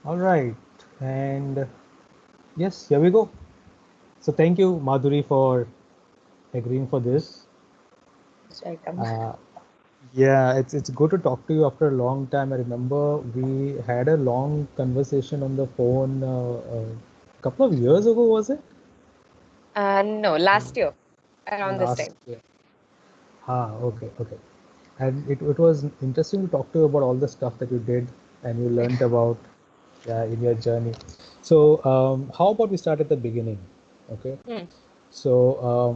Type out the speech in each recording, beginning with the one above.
All right, and yes, here we go. So thank you, Madhuri, for agreeing for this. Most welcome. Uh, yeah, it's good to talk to you after a long time. I remember we had a long conversation on the phone a couple of years ago, was it? No, last year around this Last time. year. Okay. And it was interesting to talk to you about all the stuff that you did and you learned about in your journey. So, how about we start at the beginning? Okay. Hmm. So,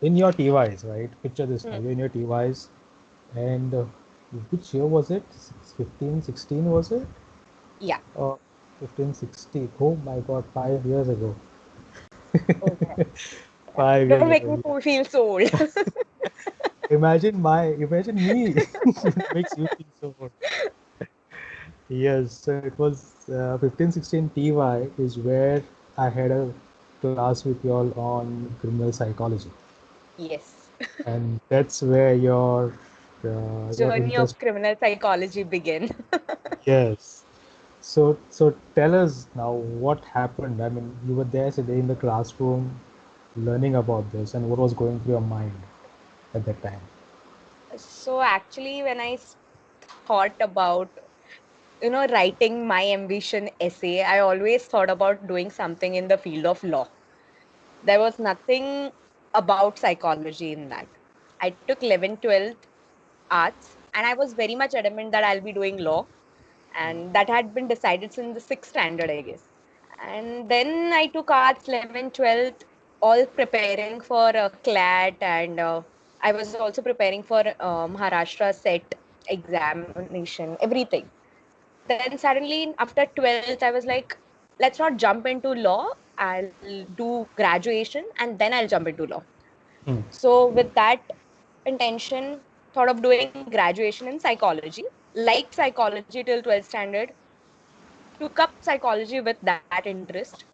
in your TYs, right? Picture this now. Hmm. You're in your TYs, and which year was it? 15, 16 was it? Yeah. Or 15, 16? Oh my God, 5 years ago. Okay. 5 years Don't make ago, me yeah. feel so old. Imagine me. Makes you feel so old. Yes, so it was 15, 16 TY is where I had a class with you all on criminal psychology, Yes. and that's where your Journey interest. of criminal psychology begin. Yes. So tell us now what happened. I mean, you were there today in the classroom learning about this, and what was going through your mind at that time? So actually, when I thought about, writing my ambition essay, I always thought about doing something in the field of law. There was nothing about psychology in that. I took 11th, 12th arts, and I was very much adamant that I'll be doing law. And that had been decided since the sixth standard, I guess. And then I took arts 11th, 12th, all preparing for CLAT, and I was also preparing for Maharashtra set examination, everything. Then suddenly after 12th, I was like, let's not jump into law. I'll do graduation and then I'll jump into law. Hmm. So with that intention, thought of doing graduation in psychology, liked psychology till 12th standard, took up psychology with that interest.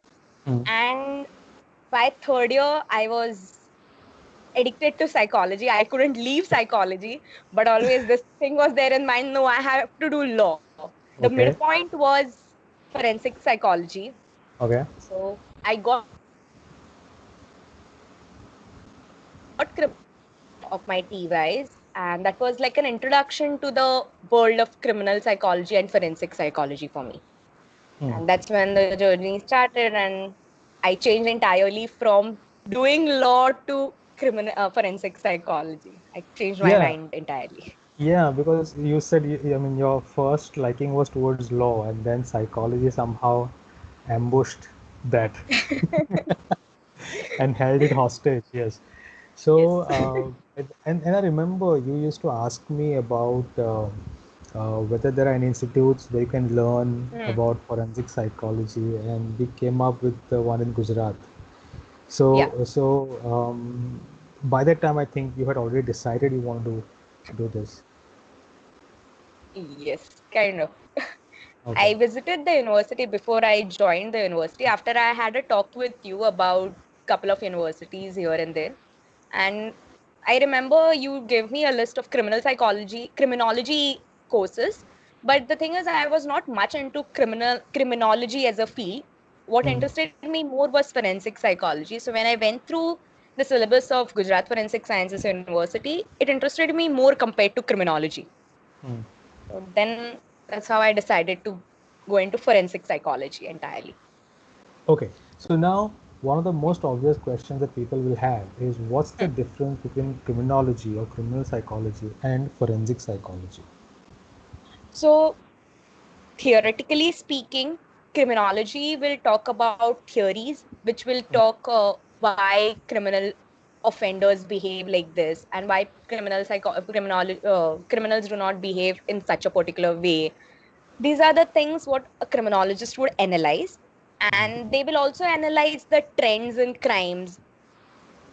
Hmm. And by third year, I was addicted to psychology. I couldn't leave psychology, but always this thing was there in mind. No, I have to do law. The Okay. midpoint was forensic psychology. Okay. So I got of my TYs, and that was like an introduction to the world of criminal psychology and forensic psychology for me. Hmm. And that's when the journey started, and I changed entirely from doing law to criminal forensic psychology. I changed my Yeah. mind entirely. Yeah, because you said, I mean, your first liking was towards law, and then psychology somehow ambushed that and held it hostage. Yes. So, Yes. and I remember you used to ask me about whether there are any institutes where you can learn Hmm. about forensic psychology, and we came up with the one in Gujarat. Yeah. So, by that time, I think you had already decided you want to do this. Yes, kind of. Okay. I visited the university before I joined the university. After I had a talk with you about couple of universities here and there, and I remember you gave me a list of criminology courses. But the thing is, I was not much into criminology as a field. What Hmm. interested me more was forensic psychology. So when I went through the syllabus of Gujarat Forensic Sciences University, it interested me more compared to criminology. Hmm. So then that's how I decided to go into forensic psychology entirely. Okay, so now one of the most obvious questions that people will have is what's the Hmm. difference between criminology or criminal psychology and forensic psychology? So theoretically speaking, criminology will talk about theories which will talk why criminal offenders behave like this and why criminals do not behave in such a particular way. These are the things what a criminologist would analyze, Mhm. and they will also analyze the trends in crimes.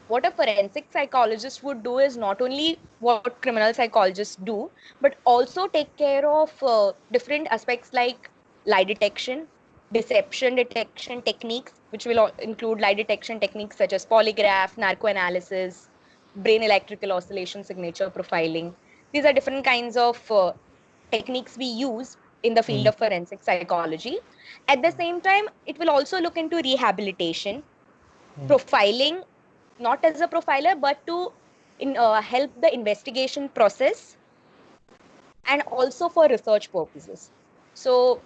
What a forensic psychologist would do is not only what criminal psychologists do, but also take care of different aspects like lie detection, deception detection techniques, which will include lie detection techniques such as polygraph, narcoanalysis, brain electrical oscillation signature profiling. These are different kinds of techniques we use in the field of forensic psychology. At the same time, it will also look into rehabilitation, profiling, not as a profiler, but to help the investigation process and also for research purposes. So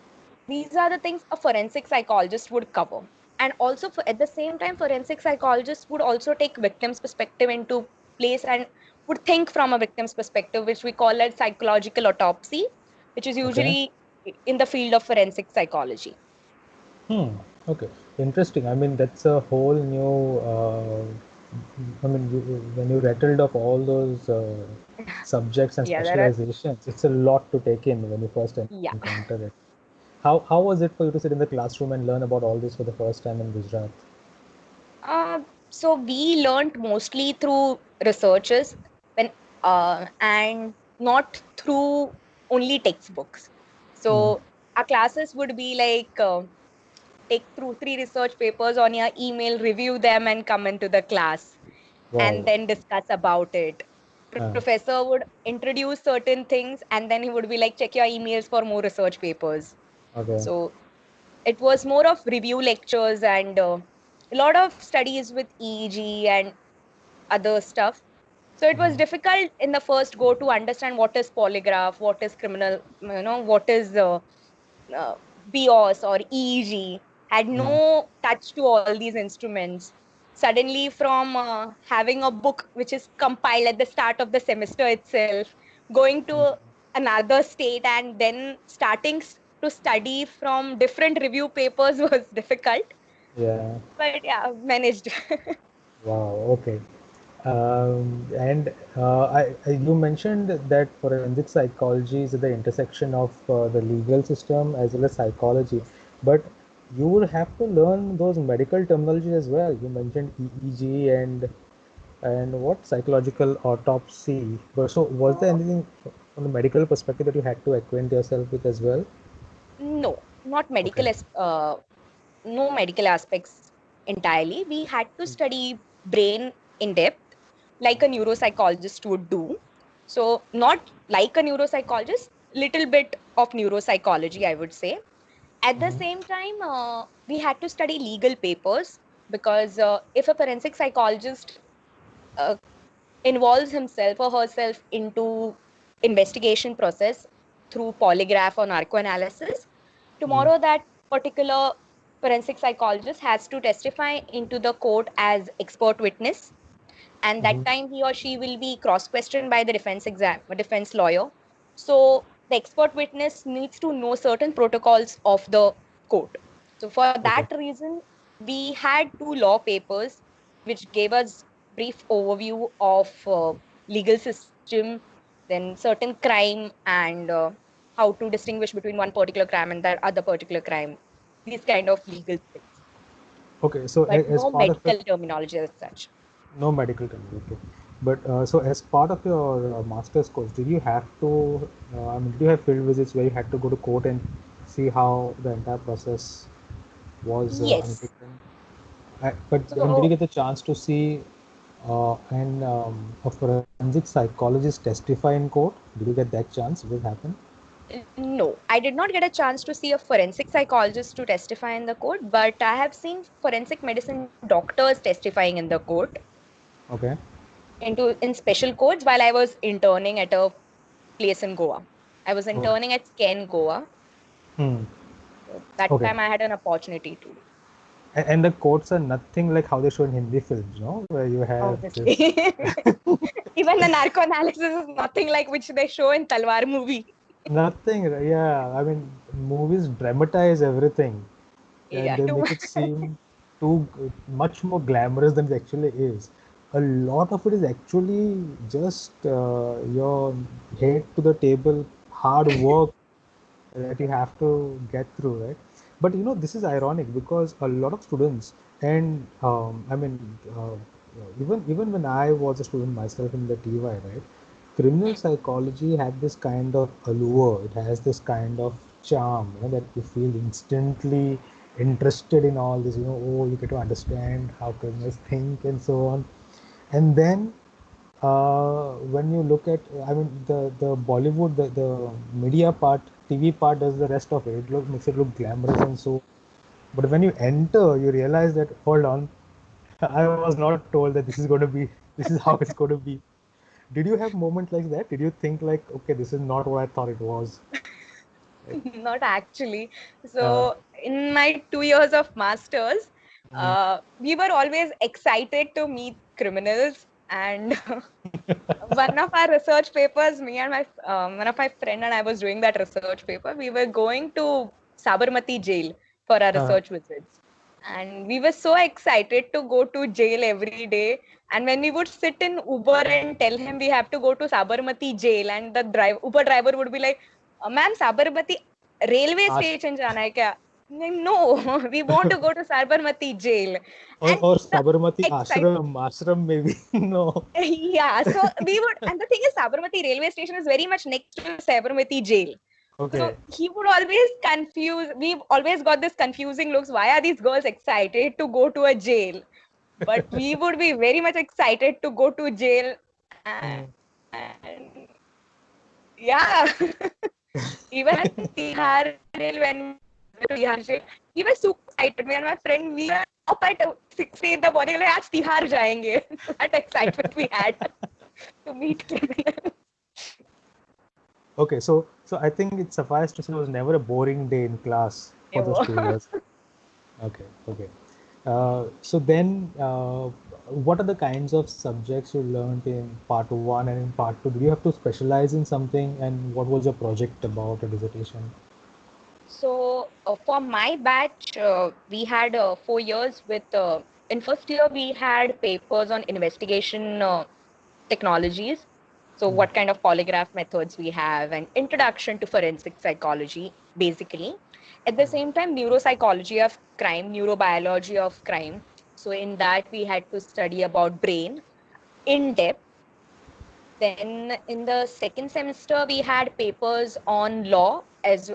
these are the things a forensic psychologist would cover. And also, at the same time, forensic psychologists would also take victim's perspective into place and would think from a victim's perspective, which we call as psychological autopsy, which is Okay. usually in the field of forensic psychology. Hmm. Okay. Interesting. I mean, that's a whole new. I mean, when you rattled off all those subjects and Yeah, there are, specializations, it's a lot to take in when you first yeah. encounter it. How was it for you to sit in the classroom and learn about all this for the first time in Gujarat? So we learned mostly through researches when and not through only textbooks. Hmm. So our classes would be like take through three research papers on your email, review them, and come into the class and Wow. then discuss about it. Ah, Professor would introduce certain things and then he would be like, check your emails for more research papers. okay. So it was more of review lectures and a lot of studies with EEG and other stuff. So it was Mhm. difficult in the first go to understand what is polygraph, what is criminal, what is uh, BIOS or EEG. Had Mm. no touch to all these instruments. Suddenly, from having a book which is compiled at the start of the semester itself, going to another state and then starting to study from different review papers was difficult. Yeah. But yeah, managed. Wow. Okay. And you mentioned that forensic psychology is at the intersection of the legal system as well as psychology, but you would have to learn those medical terminology as well. You mentioned EEG and what psychological autopsy. So was there So, anything from the medical perspective that you had to acquaint yourself with as well? no, not Okay. medical, no medical aspects entirely. We had to study brain in depth, like a neuropsychologist would do. So, not like a neuropsychologist, little bit of neuropsychology, I would say. At the Mhm. same time, we had to study legal papers because if a forensic psychologist uh, involves himself or herself into investigation process through polygraph or narcoanalysis, Mm. tomorrow that particular forensic psychologist has to testify into the court as expert witness, and that Mhm. time he or she will be cross questioned by the defense lawyer. So the expert witness needs to know certain protocols of the court. So for that Okay. reason, we had two law papers which gave us brief overview of legal system, then certain crime, and how to distinguish between one particular crime and that other particular crime, these kind of legal things, Okay. So but as no part of it, medical terminology as such. no medical term, okay. But so as part of your master's course, did you have to, I mean, did you have field visits where you had to go to court and see how the entire process was Yes. undertaken? But I mean, did you So get the chance to see a forensic psychologist testify in court? Did you get that chance? Did it happen? no, I did not get a chance to see a forensic psychologist to testify in the court, but I have seen forensic medicine doctors testifying in the court Okay. in special courts while I was interning at a place in Goa. I was Oh. interning at Sken Goa. Hmm. So that Okay. time I had an opportunity to do. And the courts are nothing like how they show in Hindi films, no? Where you have Obviously. this. Even the narco analysis is nothing like which they show in Talwar movie. Nothing, yeah. I mean, movies dramatize everything and Yeah, they too make much. it seem much more glamorous than it actually is. A lot of it is actually just your head to the table, hard work that you have to get through, right? But this is ironic because a lot of students, and I mean, even when I was a student myself in the TY, right? Criminal psychology had this kind of allure. It has this kind of charm, that you feel instantly interested in all this. Oh, you get to understand how criminals think and so on. And then when you look at, I mean, the Bollywood, the media part TV part does the rest of it. Makes it look glamorous and so. But when you enter, you realize that, hold on, I was not told that this is going to be, this is how it's going to be. Did you have moments like that? Did you think like, okay, this is not what I thought it was? Not actually. Uh, So in my 2 years of masters, mm, we were always excited to meet criminals. And one of our research papers, me and my one of my friend and I was doing that research paper. We were going to Sabarmati jail for our uh, research visits, and we were so excited to go to jail every day. And when we would sit in Uber and tell him we have to go to Sabarmati jail, and the Uber driver would be like, "Ma'am, Sabarmati railway Ash- station जाना है क्या?" No, we want to go to Sabarmati jail, and or the Sabarmati excitement. ashram maybe. No. Yeah, so we would, and the thing is, Sabarmati railway station is very much next to Sabarmati jail. So Okay. he would always confuse, we've always got this confusing looks. Why are these girls excited to go to a jail? But we would be very much excited to go to jail. Mm. And yeah, even at Tihar jail, when we visited Tihar jail, we were super excited. Me and my friend, we were up at 6 in the morning, like, आज Tihar जाएंगे. That excitement we had to meet criminals. Okay, so I think it suffices to say it was never a boring day in class for those 2 years. Okay, okay. So then, what are the kinds of subjects you learned in part one and in part two? Did you have to specialize in something, and what was your project about, a dissertation? So for my batch, we had 4 years with. In first year, we had papers on investigation technologies. So Hmm. what kind of polygraph methods we have, and introduction to forensic psychology, basically. At the same time, neuropsychology of crime, neurobiology of crime. So in that, we had to study about brain in depth. Then in the second semester, we had papers on law, as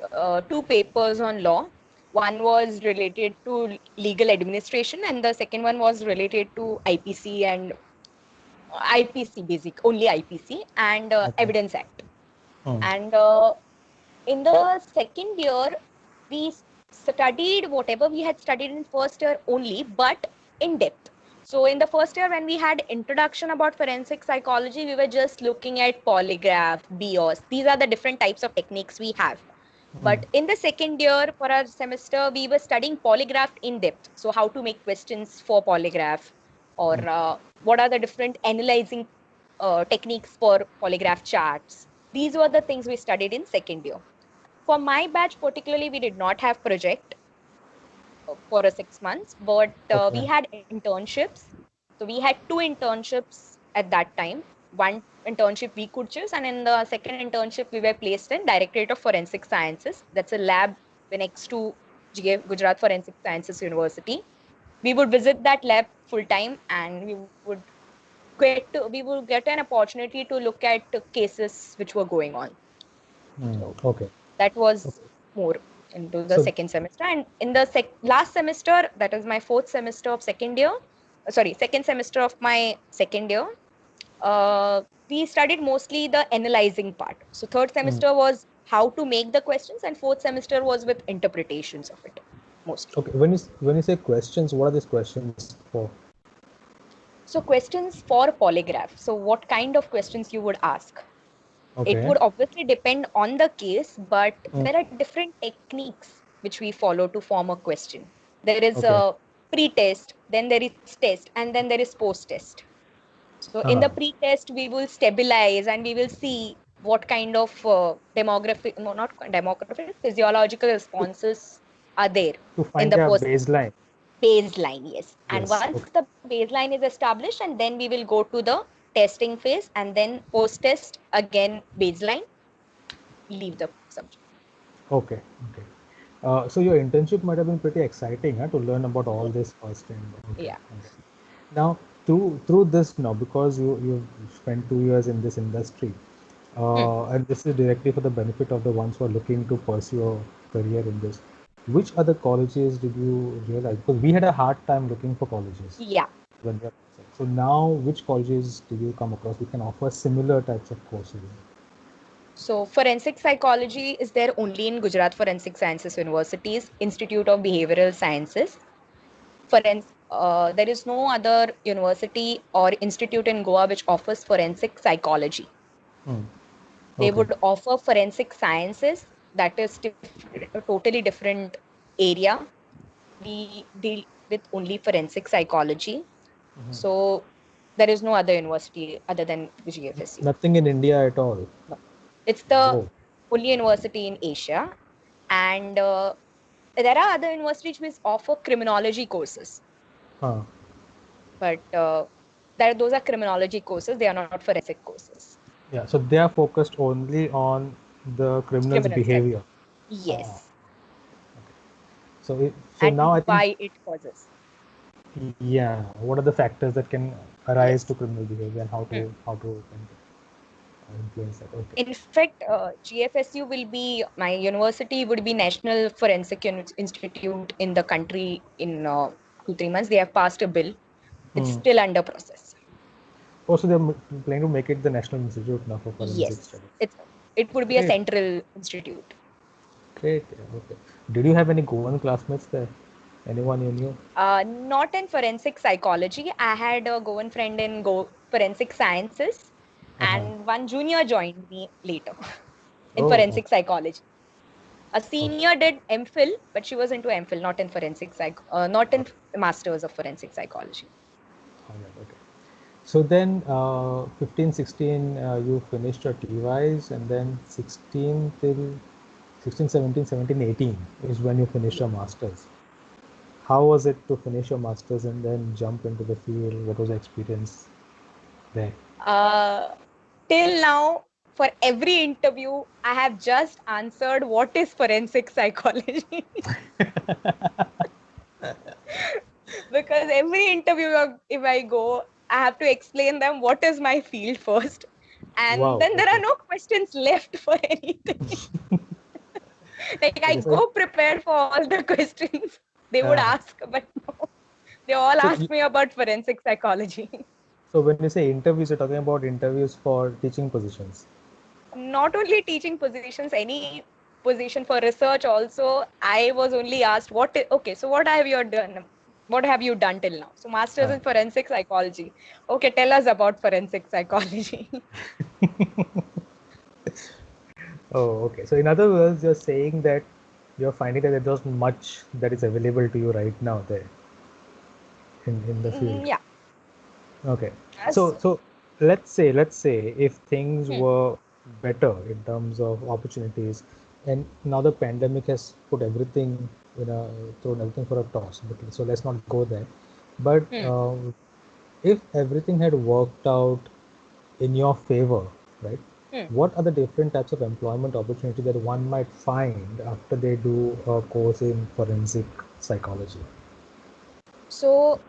two papers on law. One was related to legal administration, and the second one was related to IPC and IPC, basic only IPC and Okay. Evidence Act. Hmm. And in the second year, we studied whatever we had studied in first year only, but in depth. So in the first year, when we had introduction about forensic psychology, we were just looking at polygraph, BOS. These are the different types of techniques we have. Hmm. But in the second year for our semester, we were studying polygraph in depth. So how to make questions for polygraph, or what are the different analyzing techniques for polygraph charts. These were the things we studied in second year. For my batch particularly, we did not have project for a 6 months, but we Okay. had internships. So we had two internships at that time. One internship we could choose, and in the second internship, we were placed in Directorate of Forensic Sciences. That's a lab next to Gujarat Forensic Sciences University. We would visit that lab full time, and we would get an opportunity to look at cases which were going on. Hmm. So Okay. that was Okay. more into the So, second semester. And in the last semester, that is my fourth semester of second year, sorry, second semester of my second year, we studied mostly the analyzing part. So third hmm. semester was how to make the questions, and fourth semester was with interpretations of it mostly. Okay. When you say questions, what are these questions for? So questions for polygraph. So what kind of questions you would ask? It Okay. would obviously depend on the case, but Hmm. there are different techniques which we follow to form a question. There is Okay. a pre-test, then there is test, and then there is post-test. So in the Uh, pre-test, we will stabilize and we will see what kind of demographic, no, not demographic, physiological to, responses are there to in find the a person. baseline. Baseline, yes. And Yes. once Okay. the baseline is established, and then we will go to the testing phase, and then post-test again baseline, leave the subject. Okay. Okay. So your internship might have been pretty exciting, huh, to learn about all this first. And okay. Yeah. Okay. Now, through this now, because you've spent 2 years in this industry, Hmm. and this is directly for the benefit of the ones who are looking to pursue a career in this. Which other colleges did you realize? Because we had a hard time looking for colleges Yeah. when we were outside. So now, which colleges did you come across? We can offer similar types of courses. So forensic psychology is there only in Gujarat Forensic Sciences University's Institute of Behavioral Sciences. There is no other university or institute in Goa which offers forensic psychology. Hmm. They Okay. would offer forensic sciences, that is a totally different area. We deal with only forensic psychology. So there is no other university other than the GFSU. Nothing in India at all. No. It's the Oh. only university in Asia. And there are other universities which offer criminology courses, Huh. but those are criminology courses. They are not forensic courses. Yeah. So they are focused only on the criminal's Criminal psych. behavior. Ah. Yes. So now I And think, why it causes. yeah, what are the factors that can arise to Yes. criminal behavior and Hmm. how to influence that? Okay. In fact, GFSU will be, my university would be National Forensic Institute in the country in 2-3 months. They have passed a bill. It's Hmm. still under process. Also, they're planning to make it the National Institute now for forensic Yes. studies. It would be a Great, central institute. great. Yeah, okay. Did you have any Goan classmates there? Anyone you knew? Not in forensic psychology. I had a Goan friend in forensic sciences, Uh-huh. and one junior joined me later in Oh, forensic psychology. A okay. senior did MPhil, but she was into MPhil, not in not in Okay. masters of forensic psychology. All right, okay. So then, 15, 16, you finished your TYs, and then 16 till 16, 17, 17, 18 is when you finished your masters. How was it to finish your masters and then jump into the field? What was the experience there? Uh, till now, for every interview, I have just answered what is forensic psychology. Because every interview, if I go, I have to explain them what is my field first. And Wow. then there are Okay. no questions left for anything. Like I Okay. So, go prepared for all the questions they would uh, ask, but no, they all so, ask me about forensic psychology. so when you say interviews, you're talking about interviews for teaching positions. Not only teaching positions, any position for research also. I was only asked okay, so what have you done till now? So masters Uh, in forensic psychology. Okay, tell us about forensic psychology. oh, okay. So in other words, you're saying that you're finding that there's not much that is available to you right now there in the field. Yeah. Okay. So Yes. so let's say if things Hmm. were better in terms of opportunities, and now the pandemic has put everything, thrown everything for a toss. But so let's not go there. But Hmm. if everything had worked out in your favor, right? Hmm. What are the different types of employment opportunity that one might find after they do a course in forensic psychology? So,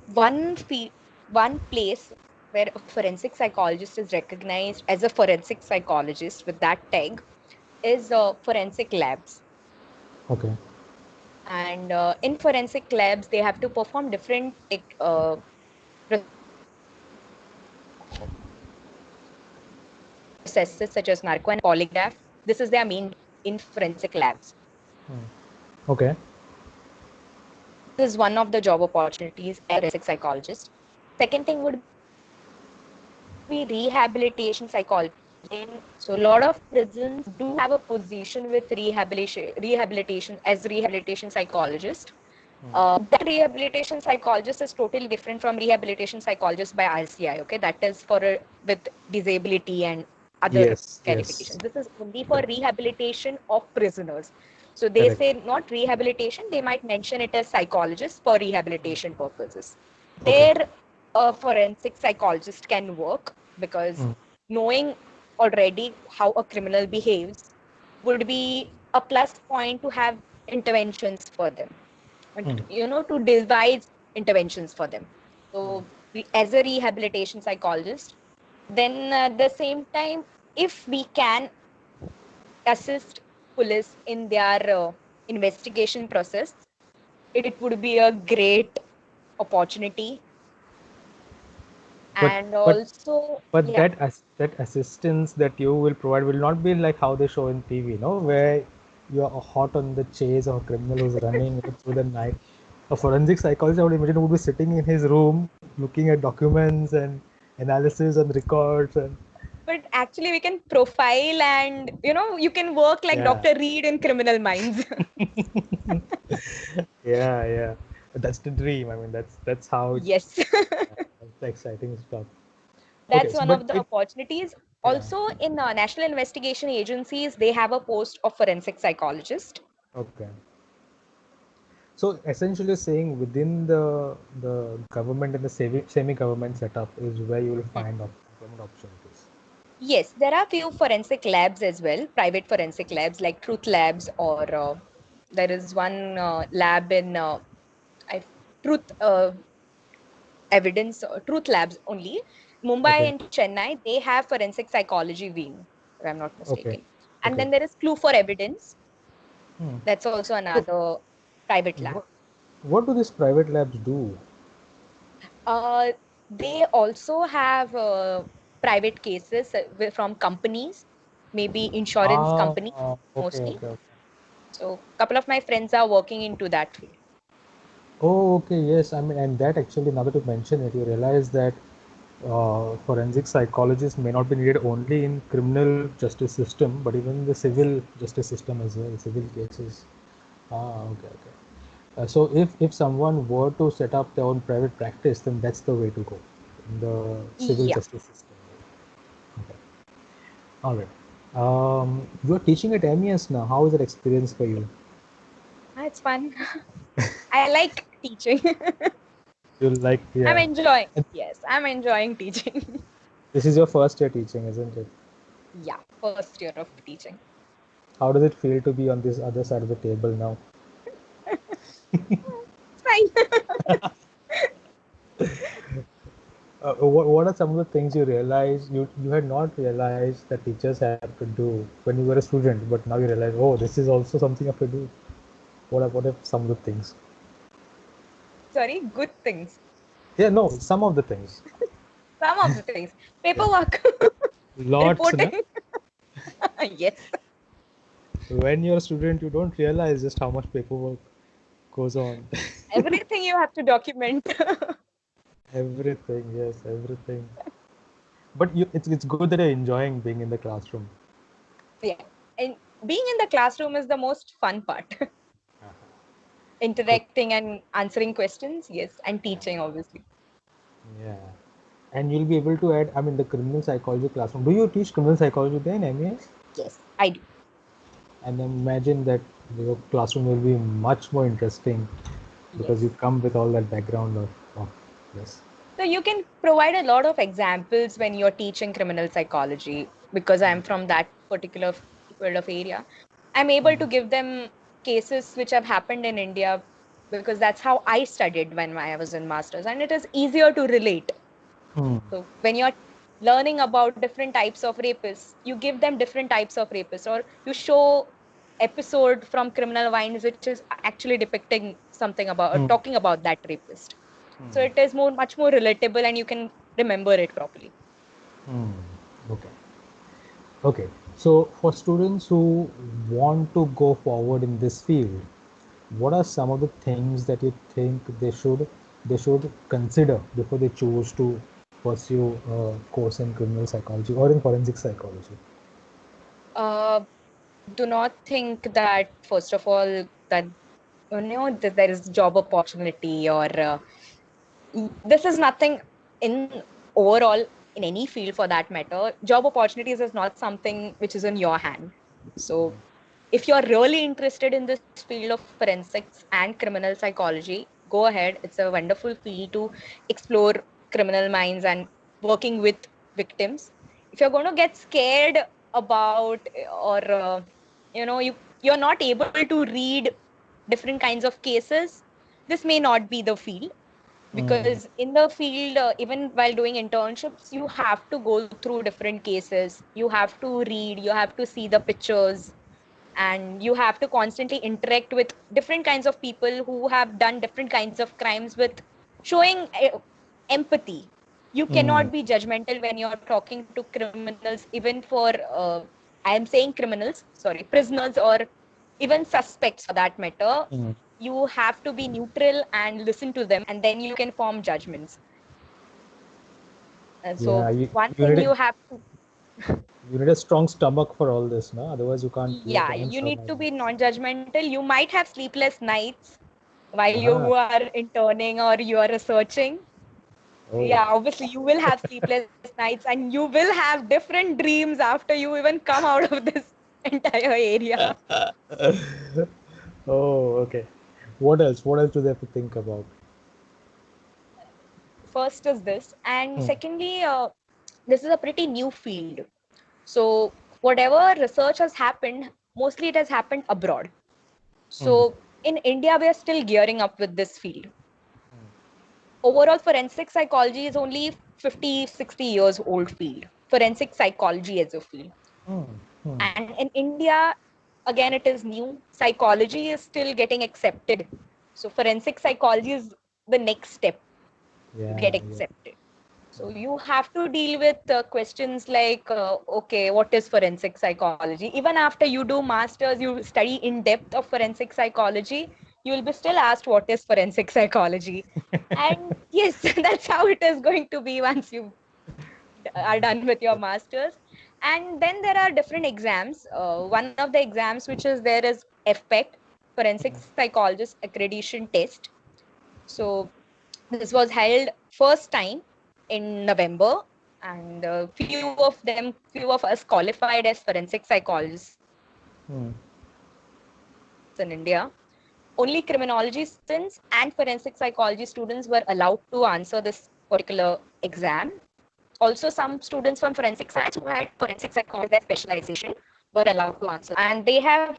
one place where a forensic psychologist is recognized as a forensic psychologist with that tag is forensic labs. Okay. And in forensic labs, they have to perform different processes such as narco and polygraph. This is their main in forensic labs. Okay. This is one of the job opportunities as a forensic psychologist. Second thing would be rehabilitation psychology. So a lot of prisons do have a position with rehabilitation psychologist. That rehabilitation psychologist is totally different from rehabilitation psychologist by RCI. Okay, that is for with disability and other Yes. Yes. qualifications. This is only for Correct. rehabilitation of prisoners. So they Correct. say not rehabilitation, they might mention it as psychologist for rehabilitation purposes. Okay. There, a forensic psychologist can work because Mm. knowing already how a criminal behaves would be a plus point to have interventions for them, and Mm. to devise interventions for them. So as a rehabilitation psychologist, then at the same time, if we can assist police in their investigation process, it would be a great opportunity. But And but also, but yeah, that assistance that you will provide will not be like how they show in TV, no, where you're hot on the chase of a criminal who's running through the night. A forensic psychologist, I would imagine, would be sitting in his room looking at documents and analysis and records and but actually we can profile and you can work like yeah. Dr. Reed in Criminal Minds. Yeah, yeah. That's the dream. I mean, that's how Yes. that's the exciting stuff. Okay, That's so one but of the it opportunities. yeah. Also, in national investigation agencies, they have a post of forensic psychologist. Okay. So essentially saying within the government and the semi-government setup is where you will Hmm. find employment opportunities. Yes, there are few forensic labs as well, private forensic labs like Truth Labs, or there is one lab in I, Truth Evidence, Truth Labs only. Mumbai Okay. and Chennai, they have forensic psychology wing, if I'm not Okay. mistaken. And Okay. then there is Clue for Evidence. Hmm. That's also So another private lab. what what do these private labs do? Uh, they also have private cases from companies, maybe insurance Ah, companies okay, mostly. okay, okay. So a couple of my friends are working into that field. Oh, okay, yes. I mean, and that actually, now that you mention it, you realize that forensic psychologists may not be needed only in criminal justice system, but even the Yes. civil justice system as well, civil cases. Ah, okay, okay. So if someone were to set up their own private practice, then that's the way to go in the civil Yeah, justice system. Okay. All right. You're teaching at MES now. How is that experience for you? it's fun. I like teaching. You like, I'm yeah. enjoying. And Yes, I'm enjoying teaching. this is your first year teaching, isn't it? Yeah, first year of teaching. How does it feel to be on this other side of the table now? It's fine. What are some of the things you realize you had not realized that teachers have to do when you were a student, but now you realize, oh, this is also something I have to do. What are some of the things? Sorry, good things. Yeah, no, some of the things. Some of the things. Yeah, Paperwork, lots, na? reporting. Yes. When you're a student, you don't realize just how much paperwork goes on. Everything you have to document. Everything, yes, everything. But it's good that you're enjoying being in the classroom. Yeah. And being in the classroom is the most fun part. Okay. Interacting and answering questions, yes, and Yeah, teaching, obviously. yeah. And you'll be able to add, I mean, the criminal psychology classroom. Do you teach criminal psychology there in MES? Yes, I do. And imagine that your classroom will be much more interesting because you Yes. come with all that background of this. So you can provide a lot of examples when you're teaching criminal psychology, because I'm from that particular field of area. I'm able to give them cases which have happened in India, because that's how I studied when I was in masters, and it is easier to relate. Hmm. So when you're learning about different types of rapists, you give them different types of rapists, or you show episode from Criminal Minds which is actually depicting something about, or Hmm. talking about that rapist. So Hmm. it is much more relatable, and you can remember it properly. Hmm. Okay. Okay. So for students who want to go forward in this field, what are some of the things that you think they should consider before they choose to pursue a course in criminal psychology or in forensic psychology? Uh, do not think that, first of all, that that there is job opportunity, or this is nothing in overall, in any field for that matter. Job opportunities is not something which is in your hand. So if you're really interested in this field of forensics and criminal psychology, go ahead. It's a wonderful field to explore criminal minds and working with victims. If you're going to get scared about, or you're not able to read different kinds of cases, this may not be the field. Hmm. Because in the field, even while doing internships, you have to go through different cases, you have to read, you have to see the pictures, and you have to constantly interact with different kinds of people who have done different kinds of crimes, with showing empathy. You cannot be judgmental when you're talking to criminals, even for I am saying criminals, sorry, prisoners, or even suspects for that matter. You have to be neutral and listen to them, and then you can form judgments. Yeah, So one you thing need a, you have to, you need a strong stomach for all this, no? Otherwise, you yeah, can't you need survive to be this. non-judgmental. You might have sleepless nights while you Ah, are interning or you are researching. oh. Yeah, obviously you will have sleepless nights, and you will have different dreams after you even come out of this entire area. Oh, okay. What else? What else do they have to think about? First is this, and Hmm. secondly, this is a pretty new field. So whatever research has happened, mostly it has happened abroad. Hmm. So in India, we are still gearing up with this field. Overall, forensic psychology is only 50, 60 years old field. Forensic psychology as a field. Hmm. Hmm. And in India, again, it is new. Psychology is still getting accepted. So forensic psychology is the next step to Yeah, get yeah. accepted. So you have to deal with questions like, okay, what is forensic psychology? Even after you do masters, you study in depth of forensic psychology, you will be still asked what is forensic psychology. And yes, that's how it is going to be once you are done with your masters. And then there are different exams. One of the exams which is there is FPET, Forensic Psychologist Accreditation Test. So this was held first time in November, and few of us qualified as forensic psychologists Hmm. in India. Only criminology students and forensic psychology students were allowed to answer this particular exam. Also, some students from forensic science who had forensic psychology their specialization were allowed to answer, and they are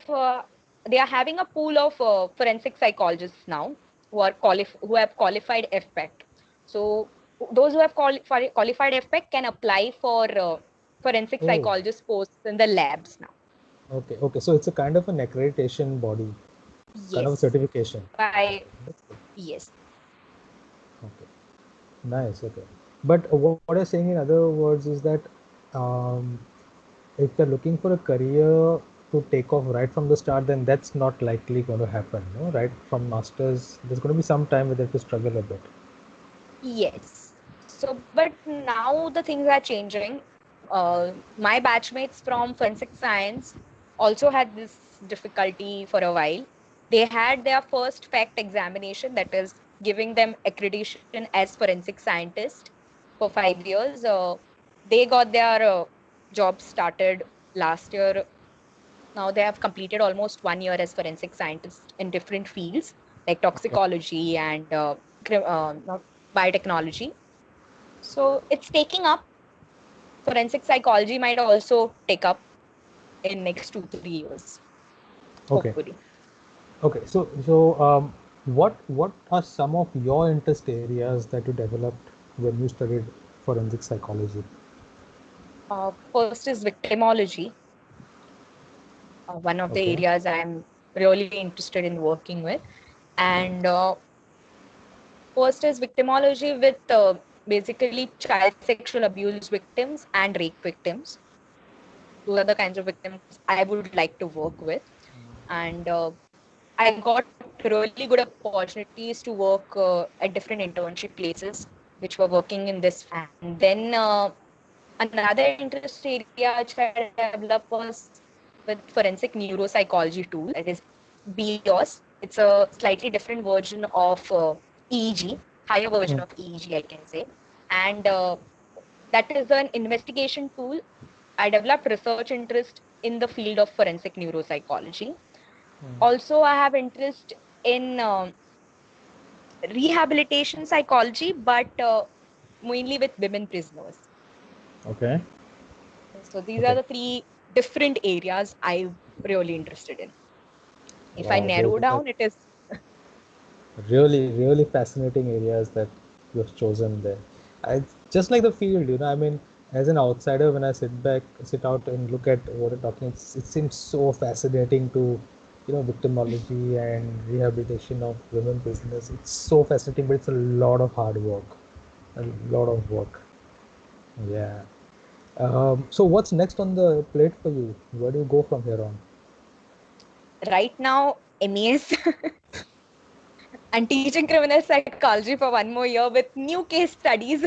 having a pool of forensic psychologists now who have qualified FPEC. So those who have qualified FPEC can apply for forensic Oh, psychologist posts in the labs now. okay. Okay. So it's a kind of an accreditation body, kind of a Yes, certification. by That's good. yes. Okay. Nice. Okay. But what you're saying in other words is that um, if they're looking for a career to take off right from the start, then that's not likely going to happen. No? Right from masters, there's going to be some time where they have to struggle a bit. Yes. So, but now the things are changing. My batchmates from forensic science also had this difficulty for a while. They had their first fact examination, that is, giving them accreditation as forensic scientist for 5 years. They got their job started last year. Now they have completed almost 1 year as forensic scientists in different fields like Okay. toxicology and biotechnology. So it's taking up. Forensic psychology might also take up in next 2 3 years, Okay. hopefully. Okay. What are some of your interest areas that you developed when you studied forensic psychology? First is victimology, one of the Okay. areas I'm really interested in working with. And first is victimology with basically child sexual abuse victims and rape victims. Those are the kinds of victims I would like to work with. And I got really good opportunities to work at different internship places which were working in this. And then another interest area which I developed was with forensic neuropsychology tool, that is BEOS. It's a slightly different version of EEG, higher version of Mm. EEG, I can say. And that is an investigation tool. I developed research interest in the field of forensic neuropsychology. Also, I have interest in rehabilitation psychology, but mainly with women prisoners. Okay. So these are Okay. the three different areas I'm really interested in. If I Wow. Those narrow are down, it is really, really fascinating areas that you have chosen there. Just like the field, I mean, as an outsider, when I sit out and look at what you're talking, it seems so fascinating to, victimology and rehabilitation of women prisoners. It's so fascinating, but it's a lot of hard work. a lot of work. Yeah. So what's next on the plate for you? Where do you go from here on? Right now, MES. I'm teaching criminal psychology for one more year with new case studies.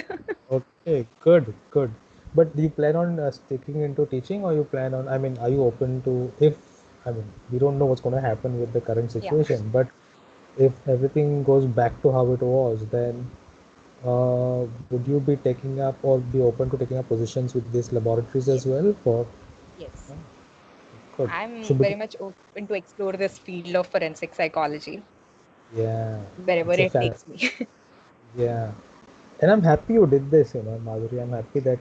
Okay, good, good. But do you plan on sticking into teaching, or you plan on, I mean, are you open to, if, I mean, we don't know what's going to happen with the current Yeah. situation, but if everything goes back to how it was, then would you be taking up or be open to taking up positions with these laboratories as Yes. well? For Yes. good. So, I'm very much open to explore this field of forensic psychology yeah, wherever it's a it fact. takes me. Yeah, and I'm happy you did this, Madhuri. I'm happy that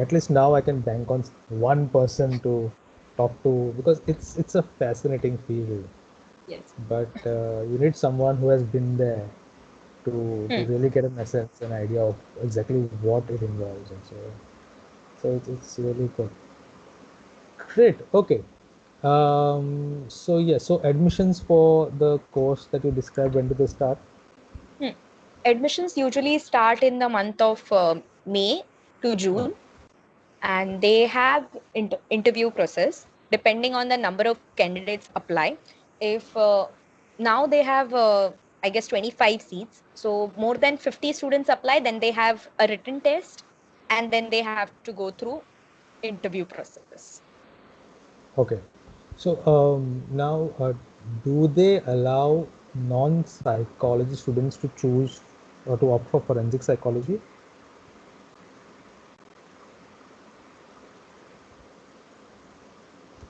at least now I can bank on one person to talk to, because it's a fascinating field. Yes. But you need someone who has been there to Hmm. really get an essence, an idea of exactly what it involves, and so it's really good. Great. Okay. So yeah. So admissions for the course that you described, when do they start? Hmm. Admissions usually start in the month of May to Oh, June, and they have interview process depending on the number of candidates apply. If now they have I guess 25 seats, so more than 50 students apply, then they have a written test, and then they have to go through interview process. okay. So now, do they allow non-psychology students to choose or to opt for forensic psychology?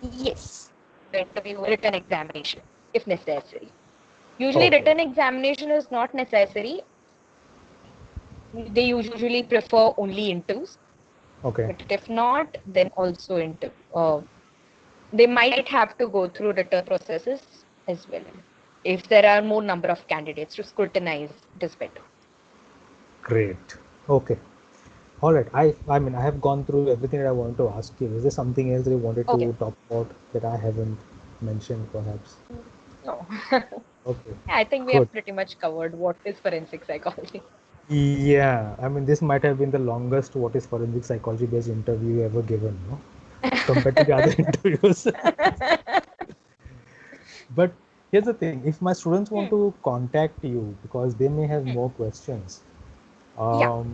Yes, the interview written examination if necessary. Usually Okay. written examination is not necessary. They usually prefer only interviews, Okay. but if not, then also interview. They might have to go through written processes as well. If there are more number of candidates to scrutinize, it is better. Great. Okay. All right. I mean, I have gone through everything that I wanted to ask you. Is there something else that you wanted Okay. to talk about that I haven't mentioned, perhaps? No. Okay. I think we Good. have pretty much covered what is forensic psychology. Yeah. I mean, this might have been the longest what is forensic psychology based interview ever given, no? Compared to the other interviews. But here's the thing, if my students want Hmm. to contact you because they may have Hmm. more questions, Yeah.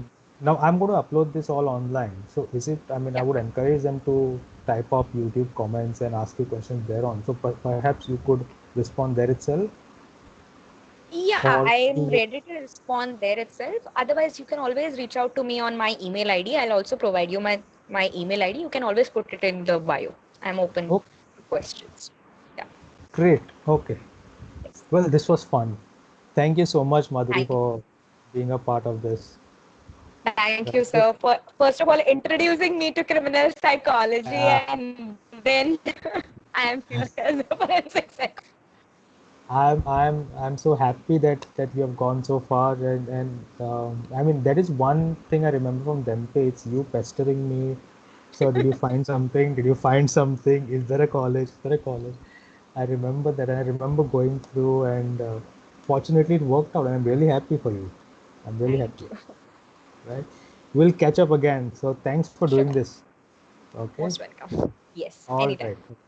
now I'm going to upload this all online. So is it, I mean, I Yeah. would encourage them to type up YouTube comments and ask you questions there on. So perhaps you could respond there itself, Yeah, or I'm you, ready to respond there itself. Otherwise, you can always reach out to me on my email ID. I'll also provide you my email ID. You can always put it in the bio. I'm open oh, to questions. Yeah. great. Okay. Yes. Well, this was fun. Thank you so much, Madhuri, Thank you. for being a part of this. Thank you, Right. So, sir, for first of all introducing me to criminal psychology, uh, and then I am here as a forensic psychologist. I'm so happy that you have gone so far, and I mean, that is one thing I remember from Dempe. It's you pestering me. So did you find something? Did you find something? Is there a college? Is there a college? I remember that. I remember going through, and fortunately it worked out, and I'm really happy for you. I'm really Thank happy. you. Right? We'll catch up again. So thanks for Sure. doing this. Okay. Most welcome. Yes, All anytime. right.